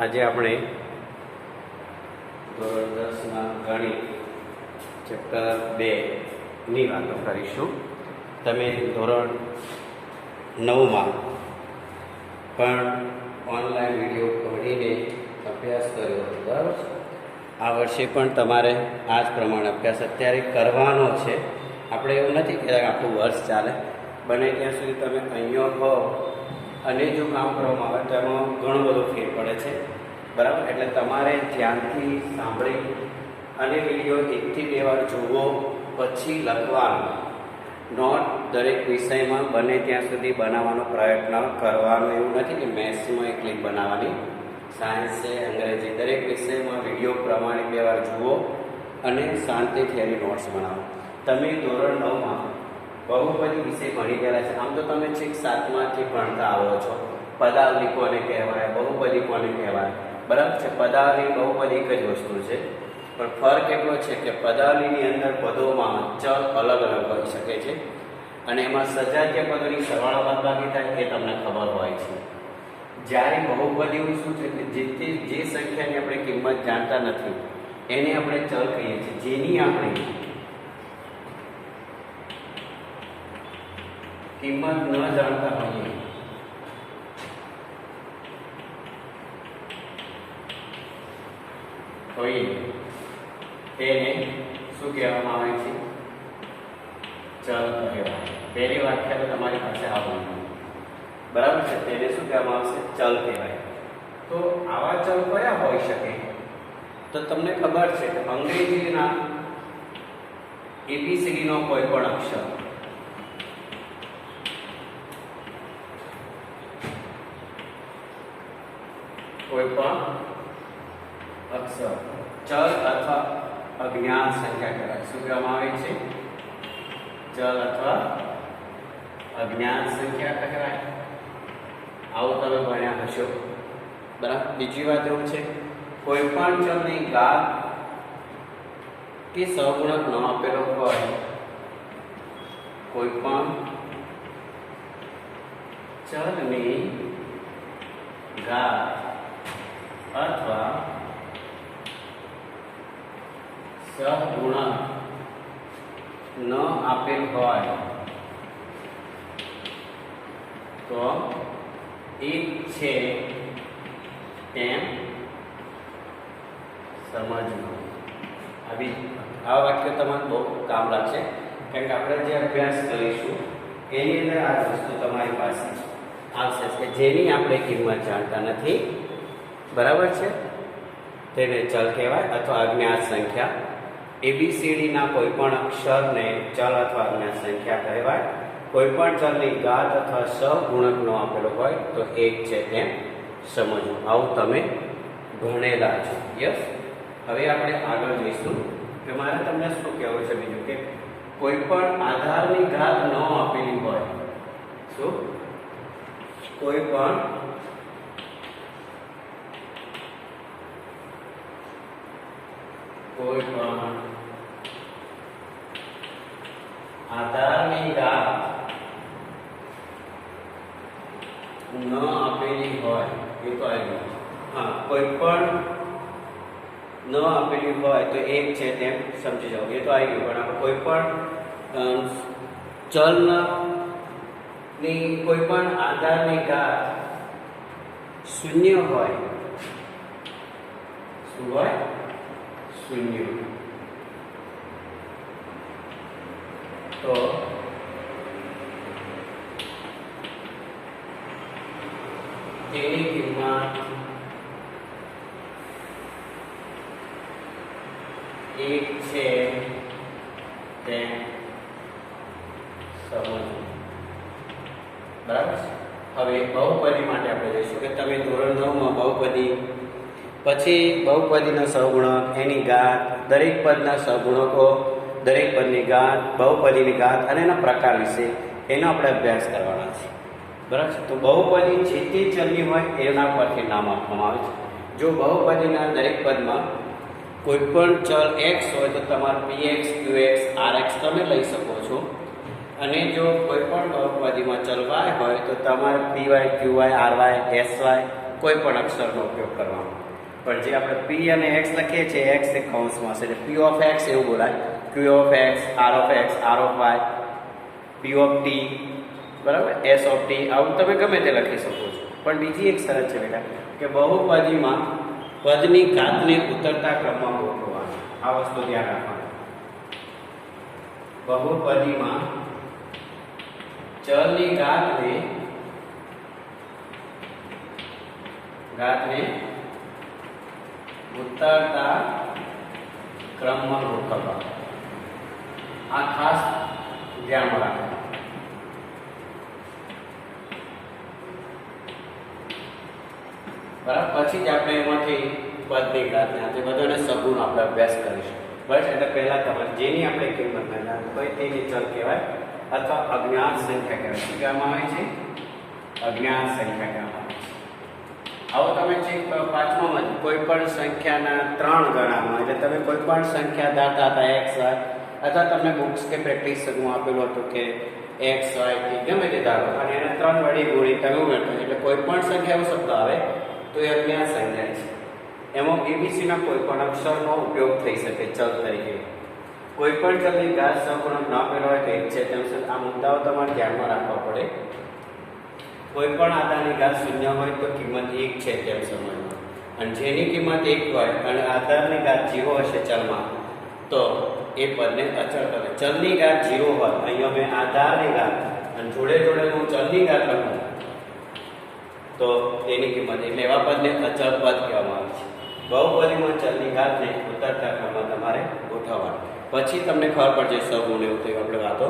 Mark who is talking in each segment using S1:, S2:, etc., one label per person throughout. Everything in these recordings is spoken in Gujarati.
S1: આજે આપણે ધોરણ 10 ગણિત ચેપ્ટર 2ની વાતો કરીશું. તમે ધોરણ 9માં પણ ઓનલાઈન વિડીયો ભણીને અભ્યાસ કર્યો હતો, બરાબર છે? આ વર્ષે પણ તમારે આ જ પ્રમાણે અભ્યાસ અત્યારે કરવાનો છે. આપણે એવું નથી કે આખું વર્ષ ચાલે, બને ત્યાં સુધી તમે અહીંયા હો અને જો કામ કરવામાં આવે તો એમાં ઘણો બધો ફેર પડે છે, બરાબર? એટલે તમારે ધ્યાનથી સાંભળી અને વિડીયો 1 થી 2 વાર જોવો, પછી લખવાનો. નોટ દરેક વિષયમાં બને ત્યાં સુધી બનાવવાનો પ્રયત્ન કરવાનો. એવું નથી કે મેથ્સમાં એકલી બનાવવાની, સાયન્સ છે, અંગ્રેજી, દરેક વિષયમાં વિડીયો પ્રમાણે 2 વાર જુઓ અને શાંતિથી એની નોટ્સ બનાવો. તમે ધોરણ 9માં બહુપદી વિષય ભણી ગયેલા છે. આમ તો તમે છેક 7માંથી ભણતા આવો છો. પદાવલિ કોને કહેવાય, બહુપદી કોને કહેવાય, બરાબર છે? પદાવલિ બહુપદી એક જ વસ્તુ છે, પણ ફરક એટલો છે કે પદાવલિની અંદર પદોમાં ચલ અલગ અલગ હોઈ શકે છે અને એમાં સજાતીય પદોની સરવાળા બાદબાકી થાય એ તમને ખબર હોય છે. જ્યારે બહુપદીઓ શું છે કે જે સંખ્યાની આપણે કિંમત જાણતા નથી એને આપણે ચલ કહીએ છીએ. જેની આપણે કિંમત ન જાણતા હોઈએ તેને શું કહેવામાં આવે છે? ચલ કહેવાય. પહેલી વ્યાખ્યા તો તમારી પાસે આવવાની, બરાબર છે? તેને શું કહેવામાં આવશે? ચલ કહેવાય. તો આવા ચલ કયા હોઈ શકે? તો તમને ખબર છે કે અંગ્રેજીના ABCD નો કોઈ પણ અક્ષર, કોઈ પણ અક્ષર ચલ અથવા અજ્ઞાત સંખ્યા કહેવાય. શું કહેવામાં આવે છે? ચલ અથવા અજ્ઞાત સંખ્યા કહેવાય. આવું તમે ભણ્યા હશો, બરાબર? બીજી વાત એવું છે, કોઈ પણ ચલની ઘાત કે સહગુણક ન આપેલો હોય, કોઈ પણ ચલની ઘાત અથવા સહગુણક ન આપેલ હોય તો એક છે તેમ સમજવું. આ વાક્ય તમારે બહુ કામ લાગશે, કારણ કે આપણે જે અભ્યાસ કરીશું એની અંદર આ વસ્તુ તમારી પાસે આવશે કે જેની આપણે કિંમત જાણતા નથી, બરાબર છે? તેને ચલ કહેવાય અથવા અજ્ઞાત સંખ્યા. ABCD ના કોઈ પણ અક્ષરને ચલ અથવા અજ્ઞાત સંખ્યા કહેવાય. કોઈ પણ ચલની ઘાત અથવા સહગુણક નો આપેલો હોય તો એક છે તેમ સમજવું. આવું તમે ભણેલા છો, યસ? હવે આપણે આગળ જઈશું કે મારે તમને શું કહેવું છે બીજું, કે કોઈ પણ આધારની ઘાત ન આપેલી હોય, શું? કોઈ પણ આધારની ઘાત ન આપેલી હોય, એ તો આવી ગયું. હા, કોઈ પણ ન આપેલી હોય તો એક છે તેમ સમજી જાઓ, એ તો આવી ગયું. પણ આપણે કોઈ પણ ચલની કોઈ પણ આધારની ઘાત શૂન્ય હોય, શું હોય? શૂન્ય. તો તેની કિંમત એક છે તેમ સમજવું, બરાબર છે? હવે બહુપદી માટે આપણે જોઈશું કે તમે ધોરણ 9માં બહુપદી, પછી બહુપદીનો સહગુણક, એની ઘાત, દરેક પદના સહગુણકો, દરેક પદની ઘાત, બહુપદીની ઘાત અને એના પ્રકાર વિશે એનો આપણે અભ્યાસ કરવાના છે, બરાબર છે? તો બહુપદી જે તે ચલની હોય એના પરથી નામ આપવામાં આવે છે. જો બહુપદીના દરેક પદમાં કોઈ પણ ચલ x હોય તો તમારે px, qx, rx તમે લઈ શકો છો. અને જો કોઈ પણ બહુપદીમાં ચલ y હોય તો તમારે py, qy, ry, sy કોઈ પણ અક્ષરનો ઉપયોગ કરવાનો. પણ જે આપણે પી અને એક્સ લખીએ છીએ એક્સ એ કૌંસમાં છે એટલે પી ઓફ એક્સ એવું બોલાય. Q of x, r of x, r of y, p of t, બરાબર, એસ ઓફ ટી, આવું તમે ગમે તે લખી શકો છો. પણ બીજી એક શરત છે બેટા કે બહુપદીમાં પદની ઘાતને ઉતરતા ક્રમમાં ગોઠવવાનું. આ વસ્તુ ધ્યાન રાખવાનું. બહુપદીમાં ચલની ઘાતને ઉતરતા ક્રમમાં ગોઠવવા. આ ખાસ ધ્યાનમાં રાખવાનું. બરાબર, પછી જ આપણે એમાંથી પદની ઘાતને આજે બધાને સગુણ આપણે અભ્યાસ કરીશું. બસ એટલે પહેલા તમારે જેની આપણે કિંમત ન જાણો હોય તેની ચલ કહેવાય અથવા અજ્ઞાત સંખ્યા કહેવાય. શું કહેવામાં આવે છે? અજ્ઞાત સંખ્યા કહેવામાં આવે છે. આવો તમે ચેક પાંચમામાં કોઈ પણ સંખ્યાના 3 ગણામાં એટલે તમે કોઈ પણ સંખ્યા ધારતા હતા એક્સ વાય અથવા તમને બુક્સ કે પ્રેક્ટિસ સગમાં આપેલું હતું કે એક્સ વાય થી ગમે તે ધારો અને એને 3 વડે ગુણી તમે ઉમેરતા એટલે કોઈ પણ સંખ્યા એવો શબ્દ આવે તો એ અજ્ઞાત સંખ્યા છે. એમાં એબીસીના કોઈ પણ અક્ષરનો ઉપયોગ થઈ શકે ચલ તરીકે. કોઈ પણ ચલની ઘાત સહગુણક ન આપેલો હોય તો એક છે તેમ આ મુદ્દાઓ તમારે ધ્યાનમાં રાખવા પડે. કોઈ પણ આધારની ઘાત શૂન્ય હોય તો કિંમત 1 છે તેમ સમજવું. અને જેની કિંમત 1 હોય અને આધારની ઘાત 0 હશે ચલમાં તો એ પદને અચળ પદ. ચલની ઘાત 0 હોય, અહીંયા મેં આધારની ઘાત અને જોડે જોડે હું ચલની ઘાત લખું તો તેની કિંમત એટલે એવા પદને અચળ પદ કહેવામાં આવે છે. બહુપદીમાં ચલની ઘાતને ઉતરતા ક્રમમાં તમારે ગોઠવવાનું. પછી તમને ખબર પડશે સગુણ એવું થયું. આપણે વાતો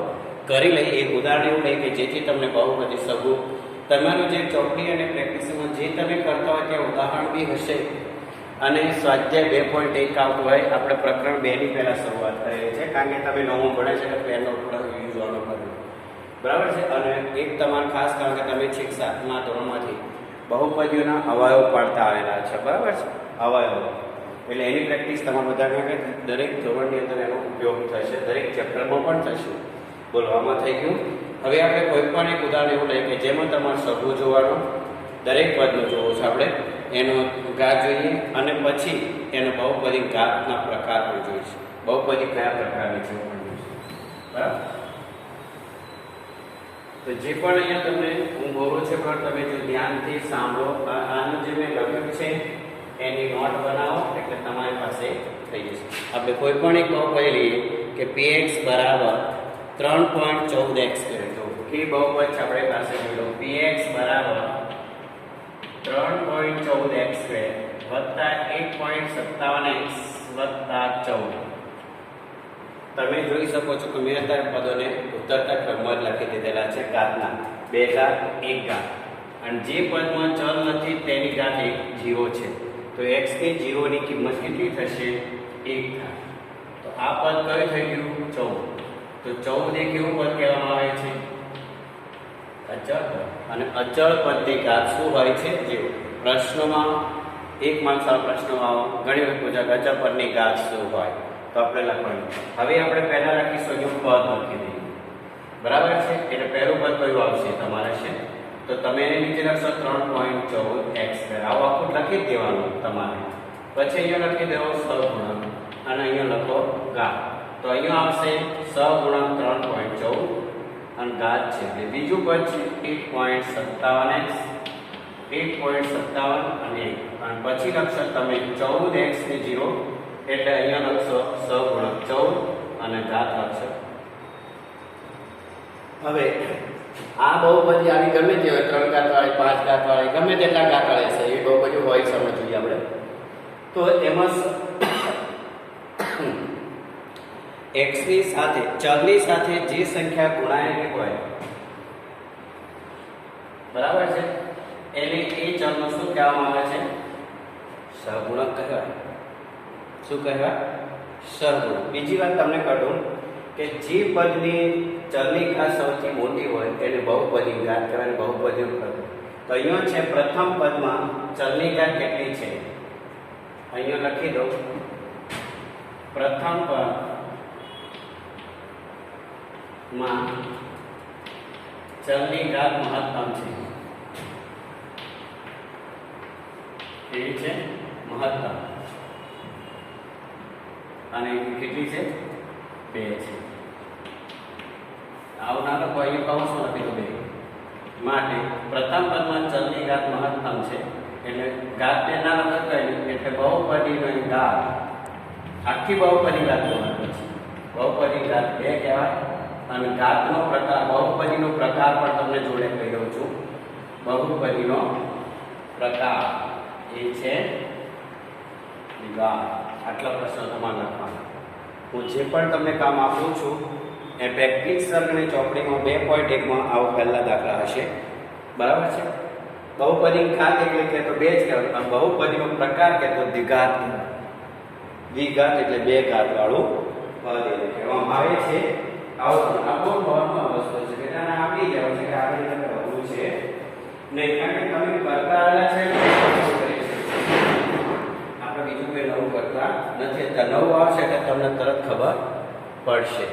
S1: કરી લઈએ. એક ઉદાહરણ એવું લઈએ કે જેથી તમને બહુપદી સગુણ તમારું જે ચોપડી અને પ્રેક્ટિસમાં જે તમે કરતા હોય ત્યાં ઉદાહરણ બી હશે અને સ્વાધ્યાય 2.1 આવતું હોય. આપણે પ્રકરણ 2 ની પહેલા શરૂઆત કરેલી છે કારણ કે તમે નવમું ભણે છે એટલે પહેલો થોડો યુઝ ઓનો કર્યો, બરાબર છે. અને એક તમારે ખાસ કારણ કે તમે છેક 7મા ધોરણમાંથી બહુપદીઓના અવયવ પાડતા આવેલા છે, બરાબર છે, અવયવ એટલે એની પ્રેક્ટિસ તમારે બધા દરેક ધોરણની અંદર એનો ઉપયોગ થશે, દરેક ચેપ્ટરમાં પણ થશે. બોલવામાં થઈ ગયું. હવે આપણે કોઈ પણ એક ઉદાહરણ એવું લઈએ કે જેમાં તમારે સગું જોવાનું, દરેક પદનું જોવું છે આપણે, એનો ઘાત જોઈએ અને પછી એનો બહુપદી ઘાતના પ્રકાર પણ જોઈશે. બહુપદી કયા પ્રકારની છે પણ જોઈશે, બરાબર. તો જે પણ અહીંયા તમને હું બોલું છે પણ તમે જો ધ્યાનથી સાંભળો. આનું જે મેં લખ્યું છે એની નોટ બનાવો એટલે તમારી પાસે થઈ જશે. આપણે કોઈ પણ એક બહુપદી લઈએ કે px બરાબર 3.14x કરે તો કે બહુપદ છે આપણી પાસે જોડો px બરાબર 3.14x વત્તા 1.57x વત્તા 14. તમે જોઈ શકો છો કે મેં અત્યારે પદોને ઉતરતા ક્રમમાં જ લખી દીધેલા છે ઘાતના. 2 ઘાત 1 ઘાત અને જે પદમાં ચલ નથી તેની ઘાત 0 છે તો x ની 0 ની કિંમત કેટલી થશે? 1 ઘાત. તો આ પદ કયું થઈ ગયું? 14. તો 14 એ કેવું પદ કહેવામાં આવે છે? અચળ. અને અચળ પદની ઘાત શું હોય છે? 0. પ્રશ્નોમાં 1 માર્ક્સવાળા પ્રશ્નોમાં ઘણી વખત પૂછાય અચળ પદની ઘાત શું હોય તો આપણે લખવાનું. હવે આપણે પહેલા લખીશું જો પદ લખી દઈએ, બરાબર છે. એટલે પહેલું પદ કયું આવશે તમારે છે તો તમે એને નીચે લખશો 3.14x². આવું આખું લખી જ દેવાનું તમારે. પછી અહીંયા લખી દેવો સહગુણક અને અહીંયા લખો ઘાત. તો અહીંયા આવશે સહગુણક 3.14 અને ઘાત છે એટલે બીજું પદ છે 8.57x, 8.57 અને 1 અને પછી લખશો તમે 14x ને 0 એટલે અહીંયા લખશો સહગુણક 14 અને ઘાત લખશો. હવે આ બહુપદી આવી ગમે તે હોય 3 ઘાત વાળી 5 ઘાત વાળી ગમે તેટલા ઘાત વાળી છે એ બહુપદી હોય સમજ જોઈએ આપણે. તો એમાં x ની સાથે ચલની સાથે જે સંખ્યા ગુણાયેલી હોય, બરાબર છે, એને એ ચલનો શું કહેવામાં આવે છે? સહગુણક કહેવાય. શું કહેવાય? સહગુણક. બીજી વાત તમને કહું કે જે પદની ચલની ઘાત સૌથી મોટી હોય એને બહુપદી ઘાત કહેવાય, બહુપદી પદ. તો અહીંયા છે પ્રથમ પદમાં ચલની ઘાત કેટલી છે? અહીંયા લખી દો પ્રથમ પદમાં ચલની ઘાત મહત્તમ છે. કેવી છે? મહત્તમ. અને કેટલી છે? 2 છે. આવું ના લખો, અહીંયા કૌંસમાં લખી દો 2. માટે પ્રથમ પદમાં ચલની ઘાત મહત્તમ છે, એટલે ઘાત 2 ના લખો કઈ, એટલે બહુપદીની ઘાત આખી બહુપદી ઘાત ગણવાની છે. બહુપદી ઘાત 2 કહેવાય. અને ઘાતનો પ્રકાર, બહુપદીનો પ્રકાર પણ તમને જોડે કહી દઉં છું. બહુપદીનો પ્રકાર એ છે ઘાત. આટલા પ્રશ્નો તમારે લખવાના. હું જે પણ તમને કામ આપું છું એ પ્રેક્ટિસ વર્ગની ચોપડીમાં 2.1 માં આવો પહેલા દાખલા હશે. બરાબર છે? બહુપદી ઘાત એટલે કે તો 2 જ કહેવાય, પણ બહુપદીનો પ્રકાર કે તો દ્વિઘાત કહેવાય. દ્વિઘાત એટલે 2 ઘાત વાળું પદ એને કહેવામાં આવે છે. આવું આ બહુ મહત્વની વસ્તુ છે કે આને આપી જવું છે કે આ રીતે કરવું છે નહીં, કારણ કે તમે કરતા આવેલા છે આપણે બીજું કોઈ નવું કરતા નથી. નવું આવશે એટલે તમને તરત ખબર પડશે.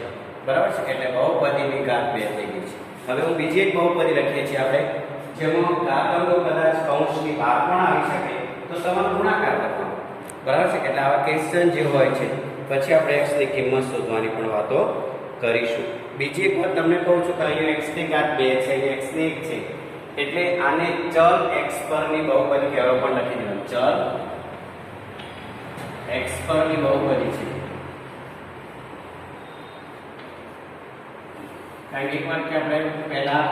S1: બરાબર છે? એટલે બહુપદીની ઘાત 2 થઈ ગઈ છે. હવે હું બીજી એક બહુપદી લખીએ છીએ આપણે, જેમાં ઘાતાંકો કદાચ કૌંસની બહાર પણ આવી શકે, તો તમારે ગુણાકાર કરવાનો. બરાબર છે? એટલે આવા ક્વેશ્ચન જે હોય છે પછી આપણે x ની કિંમત શોધવાની પણ વાતો કરીશું. બીજી એક વાત તમને કહું છું કે અહીંયા x ની ઘાત 2 છે, અહીંયા x ની 1 છે, એટલે આને ચલ x પરની બહુપદી કહેવા પણ લખી દેવાનું. ચલ x પરની બહુપદી છે. કારણ કે એક વાર કે આપણે પહેલા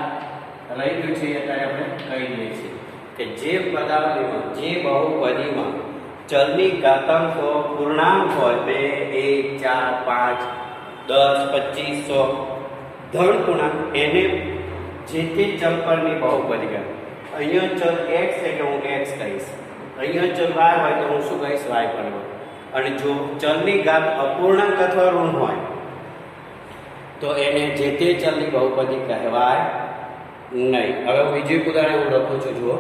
S1: લઈ ગયું છે અત્યારે આપણે કહી દઈએ છીએ કે જે પદાવલીમાં, જે બહુપદીમાં ચલની ઘાતાંકો પૂર્ણાંક હોય 2, 1, 4, 5, 10, 25, 100 ધન પૂર્ણાંક, એને જે તે ચલ પરની બહુપદી કહેવાય. અહીંયા ચલ x એટલે હું x કહીશ, અહીંયા ચલ y હોય તો હું શું કહીશ? y પર. અને જો ચલની ઘાત અપૂર્ણાંક અથવા ઋણ હોય તો એને જે તે ચલની બહુપદી કહેવાય નહીં. હવે બીજું એક ઉદાહરણ હું લખું છું, જુઓ,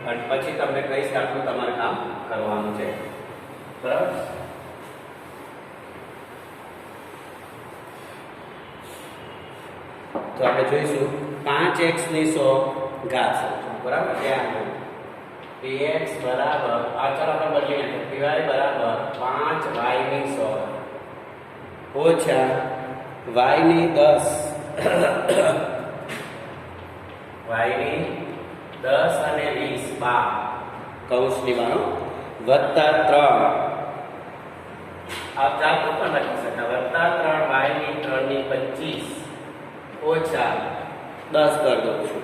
S1: અને પછી તમને કહીશ કે આટલું તમારે કામ કરવાનું છે. બરાબર? તો આપણે જોઈશું 5x ની 100 ઘાત. બરાબર? ત્યાં px બરાબર, આ ચાલો આપણે બદલી નાખીએ, py બરાબર 5y ની 100 ઓછા y ની 10 y ની 10 અને 20 12 કૌંસની બાનો વત્તા 3 આ જાતો પણ લખી શકાય, વત્તા 3 y ની 3 ની 25 ઓછા 10 કરી દઉં છું.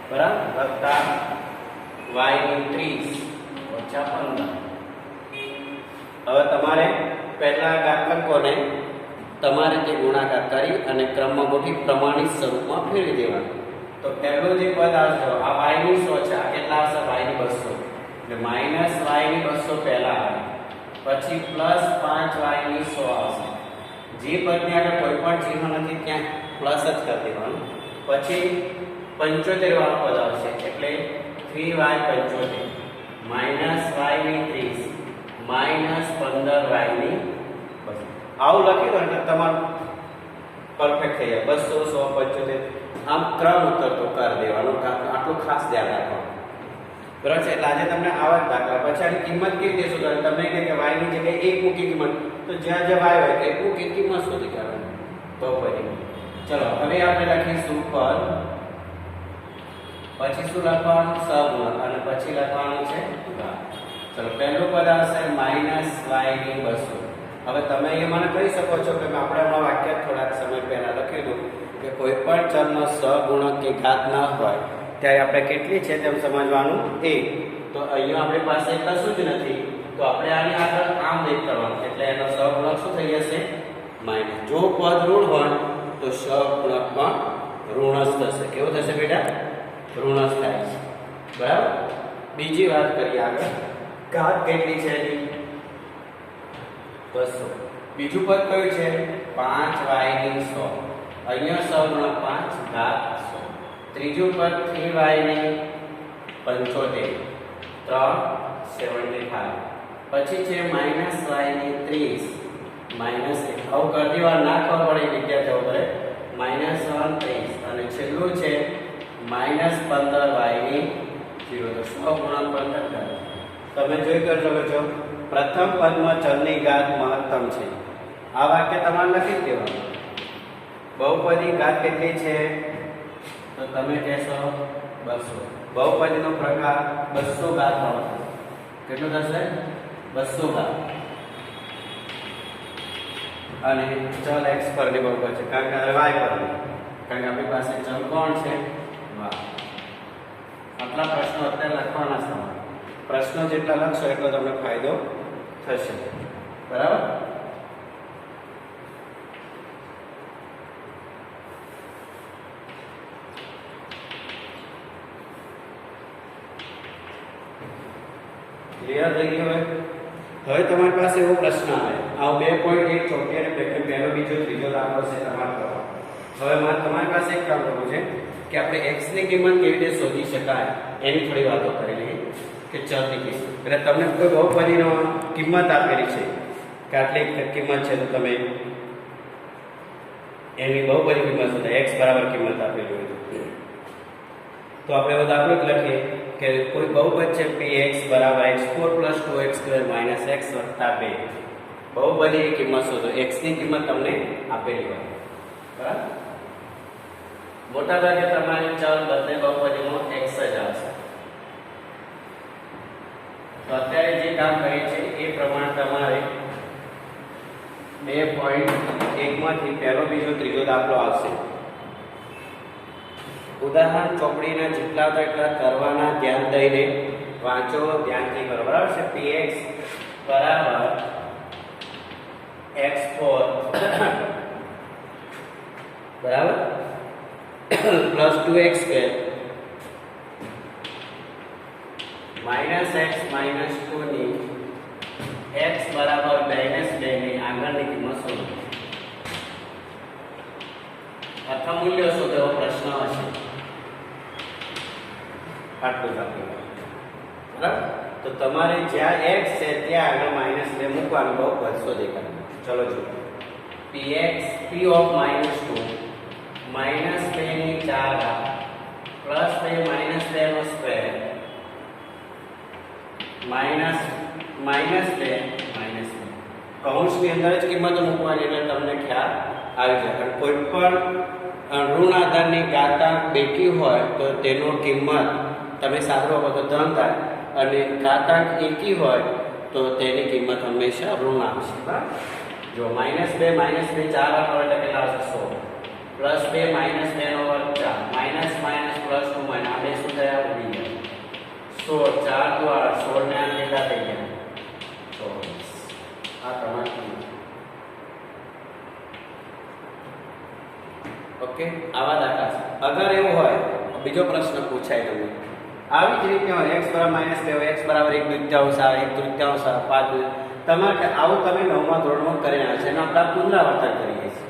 S1: બરાબર? વત્તા y ની 30 ઓછા 15. હવે તમારે પહેલા ઘાતાંકોને તમારે તે ગુણાકાર કરી અને ક્રમમાં ગોઠવી પ્રમાણિત સ્વરૂપમાં ફેરવી દેવાનું. તો પહેલો જે પદ આવશે આ y ની 100 છે, આ કેટલા આવશે? y ની 200, એટલે માઈનસ y ની 200 પહેલા આવે, પછી પ્લસ 5y ની 100 આવશે. જે પદની આગળ કોઈ પણ ચિહ્ન નથી ત્યાં પ્લસ જ કરી દેવાનું. પછી 75 વાળો પદ આવશે, એટલે 3y 75 માઈનસ y ની 30 માઈનસ 15y ની 200. આવું લખી દો એટલે તમારું પરફેક્ટ થઈ જાય. 200, 100, 75 આમ ક્રમ ઉતરતો કરી દેવાનો. આટલું ખાસ ધ્યાન રાખવાનું. બરાબર છે? એટલે આજે તમને આવા જ દાખલા. પછી આની કિંમત કેવી રીતે શોધવાની? તમને કહે કે y ની જગ્યાએ 1 મૂકી કિંમત, તો જ્યાં જ્યાં y હોય કે 1 મૂકી કિંમત શોધી કાઢવાની બહુપદી. ચલો હવે આપણે લખીશું પદ, પછી શું લખવાનું? સહગુણક, અને પછી લખવાનું છે ઘાત. ચલો પહેલું પદ આવશે માઈનસ y ની 200. હવે તમે અહીંયા મને કહી શકો છો કે આપણે હમણાં વાક્ય થોડાક સમય પહેલા લખેલું કે કોઈ પણ ચલનો સહગુણક કે ઘાત ન હોય ત્યારે આપણે કેટલી છે તેમ સમજવાનું 1. તો અહીંયા આપણી પાસે કશું જ નથી, તો આપણે આની આગળ આમ વેદ કરવાનું, એટલે એનો સહગુણક શું થઈ જશે? માઈનસ. જો પદ ઋણ હોય તો સહગુણક પણ ઋણ જ થશે. કેવું થશે બેટા? ઋણ જ થાય છે. બરાબર? બીજી વાત કરીએ આગળ. ઘાત કેટલી છે એની? 200. બીજું પદ કયું છે? 5y ની 100. અહીંયા સહગુણક 5 ઘાત 100. ત્રીજું પદ 3y ની 75 375. પછી છે માઈનસ y ની 30 માઈનસ 1. આવું કરી દેવા ના ખબર પડે વિદ્યાર્થીઓ કરે. માઈનસ 1 30 અને છેલ્લું છે માઈનસ 15y ની 0. તો 100 ગુણ્યા 15 થાય. તમે જોઈ શકો છો પ્રથમ પદમાં ચલની ઘાત મહત્તમ છે. આ વાક્ય તમારે લખી દેવાનું. બહુપદી ઘાત કેટલી છે તો તમે કહેશો 200. બહુપદીનો પ્રકાર 200 ઘાત વાળો થશે. કેટલું થશે? 200 ઘાત. અને ચલ x પર નિર્ભર કરે છે કારણ કે y પર, કારણ કે આપણી પાસે ચલ કોણ છે? y. આટલા પ્રશ્નો અત્યારે લખવાના છે. પ્રશ્નો જેટલા લખશો એટલો તમને ફાયદો થશે. બરાબર? ક્લિયર થઈ ગયું? હવે તમારી પાસે એવો પ્રશ્ન આવે, આ 2.1 ચોકીને પહેલો બીજો ત્રીજો દાખલો છે તમારે કરવાનો. હવે તમારી પાસે એક કામ કરવું છે કે આપણે x ની કિંમત કેવી રીતે શોધી શકાય એની થોડી વાતો કરી લઈએ કે ચલની કિંમત. એટલે તમને કોઈ બહુપદીનો કિંમત આપેલી છે કે આટલી કિંમત છે તો તમે એની બહુપદી કિંમત શોધો. x બરાબર કિંમત આપેલી હોય તો આપણે એવો દાખલો લખીએ કે કોઈ બહુપદ છે px બરાબર x4 + 2x² - x + 2. બહુપદીની કિંમત શોધો. x ની કિંમત તમને આપેલી હોય. બરાબર? મોટાભાગે તમારે ચલ બધે બહુપદીમાં x જ આવશે. તો અત્યારે જે કામ કરીએ છે એ પ્રમાણે તમારે 2.1 માંથી પહેલો બીજો ત્રીજો દાખલો આવશે. ઉદાહરણ ચોપડીના જેટલા તો એટલા કરવાના, ધ્યાન દઈને વાંચો, ધ્યાનથી કરો. બરાબર છે? px બરાબર x4 બરાબર + 2x² - x - 2 ની x બરાબર -2 ની આગળની કિંમત શોધો. અથવા મૂલ્ય શોધો એવો પ્રશ્ન હશે. આટલું જ આપેલું. બરાબર? તો તમારે જ્યાં x છે ત્યાં આગળ -2 મૂકવાનું, બહુપદ શોધી કાઢવાનું. ચલો જો px p of -2 -2 ની 4 ઘાત + 2 - 2 નો સ્ક્વેર -2 કૌંસની અંદર જ કિંમતો મૂકવાની એટલે તમને ખ્યાલ આવી જાય. કોઈ પણ ઋણ આધારની ઘાતાંક બેકી હોય તો તેનો કિંમત તમે સાદરો આપો તો 3 થાય, અને ઘાતાંક એકી હોય તો તેની કિંમત હંમેશા ઋણ આવશે. બરાબર? જો -2 - 2 4 આપો એટલે કેટલા આવશે? 100 + 2 - 2 નો વર્ગ 4 - +2 આ બે શું થયા? ઉડી ગયા. 16 4 દ્વારા 16 ને આ કેટલા થઈ ગયા? 24. આ તમારી ઓકે. આવા દાખલા છે. અગર એવું હોય બીજો પ્રશ્ન પૂછાય તમને આવી જ રીતે હોય x બરાબર -2 હોય, x બરાબર 1/2 આવે, 1/3 આવે, 5 તમારે આવું તમે 9મા ધોરણમાં કરીને આવે છે એનો આપણે પુનરાવર્તન કરીએ છીએ.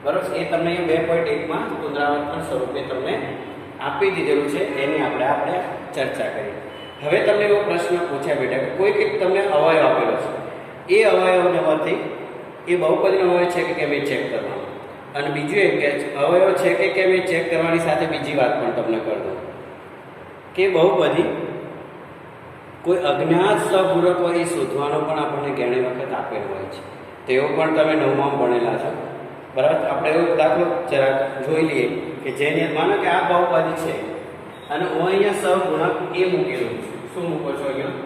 S1: બરોબર? એ તમને અહીંયા 2.1 માં પુનરાવર્તન સ્વરૂપે તમને આપી દીધેલું છે, એની આપણે ચર્ચા કરી. હવે તમને એવો પ્રશ્ન પૂછાય બેટા કે કોઈ કંઈક તમને અવયવ આપેલો છે, એ અવયવમાંથી એ બહુપદીનો અવયવ છે કે કેમ એ ચેક કરવાનો, અને બીજું એક કે અવયવ છે કે કેમ એ ચેક કરવાની સાથે બીજી વાત પણ તમને કરી દઉં કે બહુપદી કોઈ અજ્ઞાત સહપૂરક હોય એ શોધવાનો પણ આપણને ઘણી વખત આપેલો હોય છે. તેઓ પણ તમે 9માં ભણેલા છો. બરાબર? આપણે એવો દાખલો જરાક જોઈ લઈએ કે જેને માનો કે આ બહુપદી છે અને હું અહીંયા સહગુણક a મૂકેલું છું. શું મૂકો છો અહીંયા?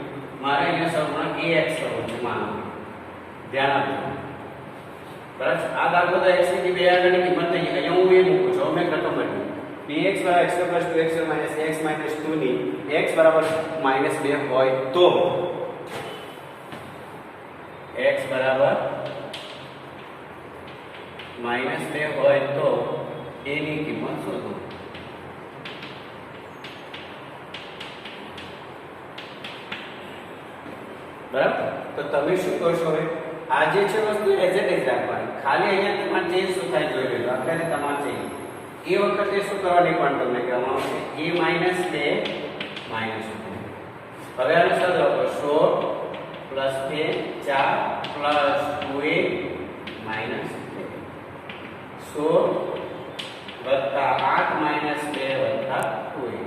S1: મારે અહીંયા સહગુણક ax કરવો છે. માનો ધ્યાન આપજો. બરાબર? આ દાખલો તો x ની બે આગળની કિંમત થઈ. અહીંયા હું a મૂકું છું. મેં કટો કર્યું px બરાબર x2 + 2x - x - 2 ની x બરાબર -2 હોય તો x બરાબર -2 હોય તો a ની કિંમત શોધો. બરાબર? તો તમે શું કરશો? હવે આ જે છે વસ્તુ એઝ ઇટ ઇઝ રાખવાની, ખાલી અહીંયા તમારે ચેન્જ શું થાય જોઈ લેજો. અત્યારે તમારે ચેન્જ એ વખતે શું કરવાની પણ તમને કહેવામાં આવશે a - 2 -2. હવે આનો સરળ કરો. 16 + 2 4 + 2a - 2 16 + 8 - 2 + 2a.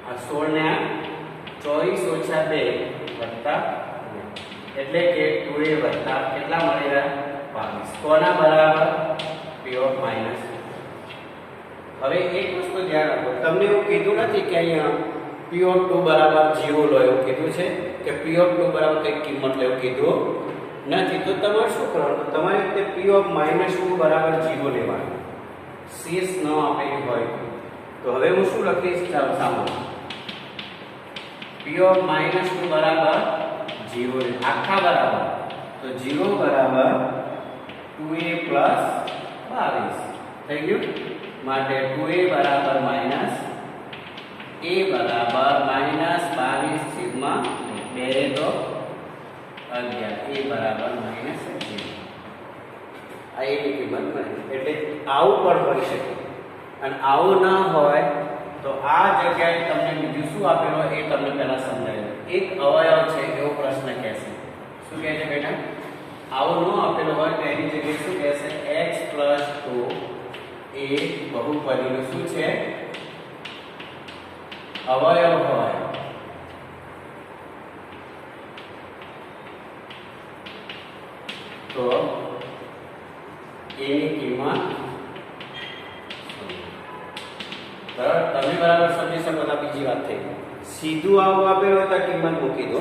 S1: આ 16 ને 24 - 2 વત્તા એટલે કે 2a વત્તા કેટલા મળી રહ્યા 22 કોના બરાબર p ઓફ માઈનસ. હવે એક વસ્તુ ધ્યાન રાખો, તમને એવું કીધું નથી કે અહીંયા p ઓફ 2 બરાબર 0 લો, એવું કીધું છે કે p ઓફ 2 બરાબર કઈ કિંમત લેવું કીધું નથી. તો તમારે શું કરવાનું, તમારે તે p ઓફ માઈનસ 2 બરાબર 0 લેવાનું. શેષ ન આપેલું હોય તો હવે હું શું લખીશ, ચાલો સાંભળો. p ઓફ માઈનસ 2 બરાબર 0 આખા બરાબર, તો 0 બરાબર 2a પ્લસ 22 થઈ ગયું. માટે 2a બરાબર માઈનસ a બરાબર માઈનસ 22 છેદમાં 2 તો 11 a બરાબર માઈનસ 11. આ એની કિંમત મળી. એટલે આવું પણ હોઈ શકે અને આવું ના હોય તો આ જગ્યાએ તમને બીજું શું આપેલું હોય એ તમને પહેલા સમજાવ્યું. એક અવયવ છે એવો પ્રશ્ન કહેશે. શું કહે છે બેટા, આવું ન આપેલું હોય તો એની જગ્યાએ શું કહેશે, x 2 એ બહુપદીનું શું છે અવયવ હોય તો એની કિંમત બરાબર. તમે બરાબર સમજી શકો તો બીજી વાત થઈ. સીધું આવું આપેલું હોય તો કિંમત મૂકી દો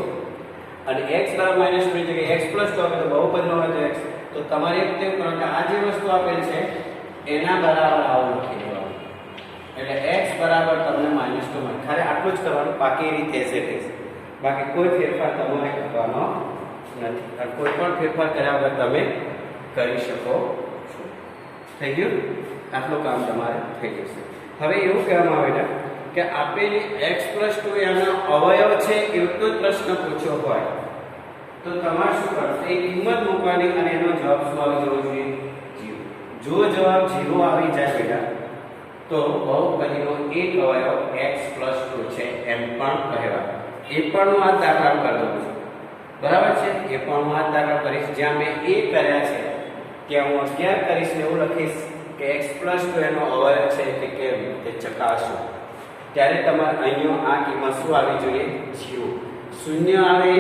S1: અને x બરાબર માઈનસ ની જગ્યાએ x પ્લસ 2 આપે તો બહુપદનો હોય તો x. તો તમારે એક તેવું કરવાનું કે આ જે વસ્તુ આપેલ છે એના બરાબર આવું લખી દેવાનું. એટલે x બરાબર તમને -2 મળે. ખાલી આટલું જ કરવાનું, બાકી એ રીતે એસે રહેશે. બાકી કોઈ ફેરફાર તમારે કરવાનો નથી. અને કોઈ પણ ફેરફાર કર્યા વગર તમે કરી શકો છો. થઈ ગયું? આટલું કામ તમારે થઈ જશે. હવે એવું કહેવામાં આવે છે કે આપેલી x 2 એનો અવયવ છે એટલો જ પ્રશ્ન પૂછ્યો હોય તો તમારે શું કરવાનું, એ કિંમત મૂકવાની અને એનો જવાબ શું આવી જવો જોઈએ, 0. જો જવાબ 0 આવી જાય બેટા તો બહુપદીનો એક અવયવ x 2 છે એમ પણ કહેવાય. એ પણ હું આ દાખલા કરી દઉં છું, બરાબર છે. એ પણ હું આ દાખલા કરીશ. જ્યાં મેં a કર્યા છે ત્યાં હું 11 કરીશ ને એવું લખીશ કે x 2 એનો અવયવ છે કે કેમ તે ચકાસો. ત્યારે તમારે અહીંયા આ કિંમત શું આવી જોઈએ, 0. શૂન્ય આવે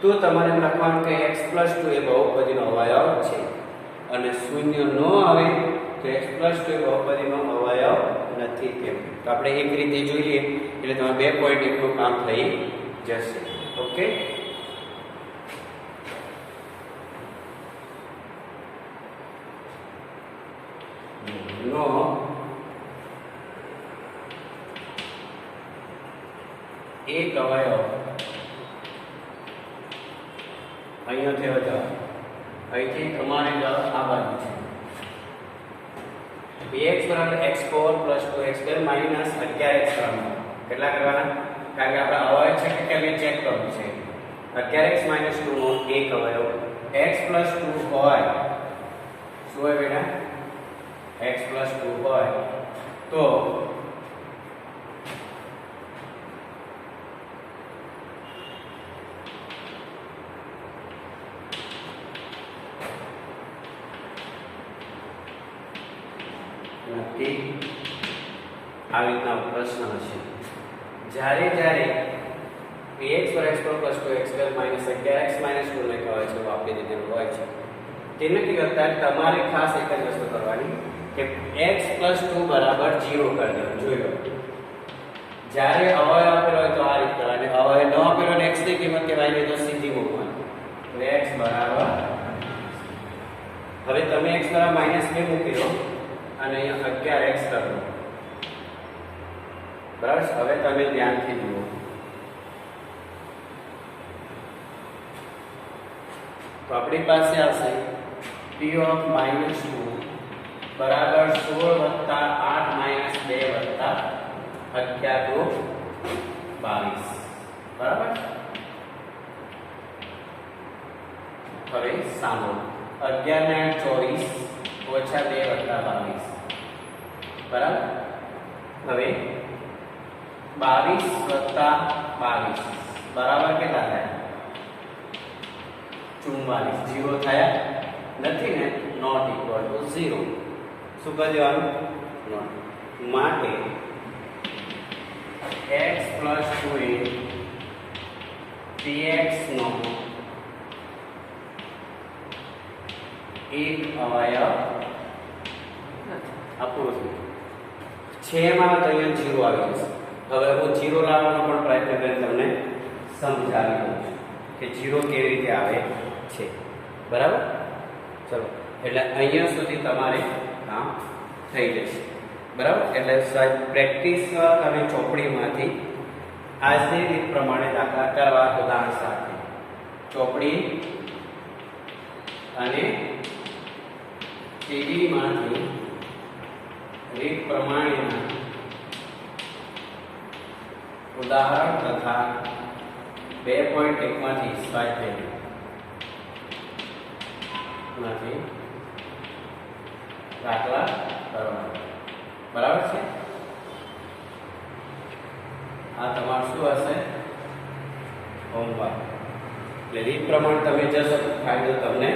S1: તો તમારે એમ લખવાનું કે x 2 એ બહુપદીનો અવયવ છે અને શૂન્ય ન આવે તો x 2 એ બહુપદીનો અવયવ નથી કેમ. તો આપણે એક રીતે જોઈએ એટલે તમારે 2.1 નું કામ થઈ જશે. ઓકે, નો એક અવયવ અહીંયા થયો જવાબ. અહીંથી તમારે જવાબ આ બાજુ છે. bx બરાબર x4 + 2x2 માઈનસ 11x કરવાનું. કેટલા કરવાના, કારણ કે આપણે અવયવ છે કે કેમ એ ચેક કરવું છે. 11x - 2 નો એક અવયવ x + 2 હોય, શું હોય બેટા, x + 2 હોય તો આ રીતના પ્રશ્ન હશે. જ્યારે જ્યારે px + x4 + 2x2 - 11x - 2 ને કહેવાય છે આપી દીધેલું હોય છે, તેને કરતા તમારે ખાસ એક જ વસ્તુ કરવાની કે x + 2 બરાબર 0 કરી દેવાનું. જોઈ લો, જ્યારે અવયવ આપેલો હોય તો આ રીતે કરવાની, અવયવ ન આપેલો હોય x ની કિંમત કહેવાય ને તો સીધી મૂકવાની. તો x બરાબર, હવે તમે x બરાબર -2 મૂકી દો અને અહીંયા 11x કરો. બરાબર, હવે તમે ધ્યાનથી જુઓ. તો આપણી પાસે આવશે p ઓફ -2 બરાબર 16 + 8 - 2 + 11 તો 22. બરાબર, હવે સાંભળો, 11 ને 24 - 2 + 22. બરાબર, હવે 22 + 22 બરાબર કેટલા થાય, 44. 0 થયા નથી ને, નોટ ઇક્વલ ટુ 0. શું કરી દેવાનું, નોટ. માટે x + 2 એ px નો એક અવયવ આપણું છે એમાં તો અહીંયા જીરો આવી જશે. હવે હું જીરો લાવવાનો પણ પ્રયત્ન કરીને તમને સમજાવી દઉં છું કે જીરો કેવી રીતે આવે છે. બરાબર? ચલો, એટલે અહીંયા સુધી તમારે કામ થઈ જશે. બરાબર? એટલે પ્રેક્ટિસ તમે ચોપડીમાંથી આજની રીત પ્રમાણે દાખલા કરવા. ઉદાહરણ સાથે ચોપડી અને ટીવીમાંથી રીત પ્રમાણેના ઉદાહરણ તથા 2.1 માંથી સ્વાધ્યાયમાંથી દાખલા કરવાના. બરાબર છે? આ તમારું શું હશે? હોમવર્ક. એટલે રીત પ્રમાણે તમે જશો તો ફાયદો તમને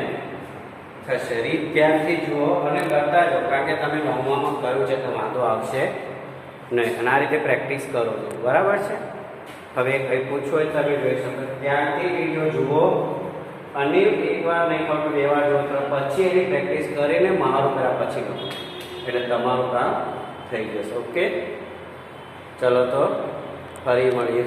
S1: થશે. રીત ધ્યાનથી જુઓ અને કરતા જાઓ, કારણ કે તમે હોમવર્કમાં કર્યું છે તો વાંધો આવશે નહીં. અને આ રીતે પ્રેક્ટિસ કરો છો. બરાબર છે? હવે કંઈ પૂછવું હોય તમે જોઈ શકો. ધ્યાનથી વિડીયો જુઓ અને એકવાર નહીં પણ 2 વાર જો પછી એની પ્રેક્ટિસ કરીને મારું કર્યા પછી લો, એટલે તમારું કામ થઈ જશે. ઓકે, ચલો તો ફરી મળીએ.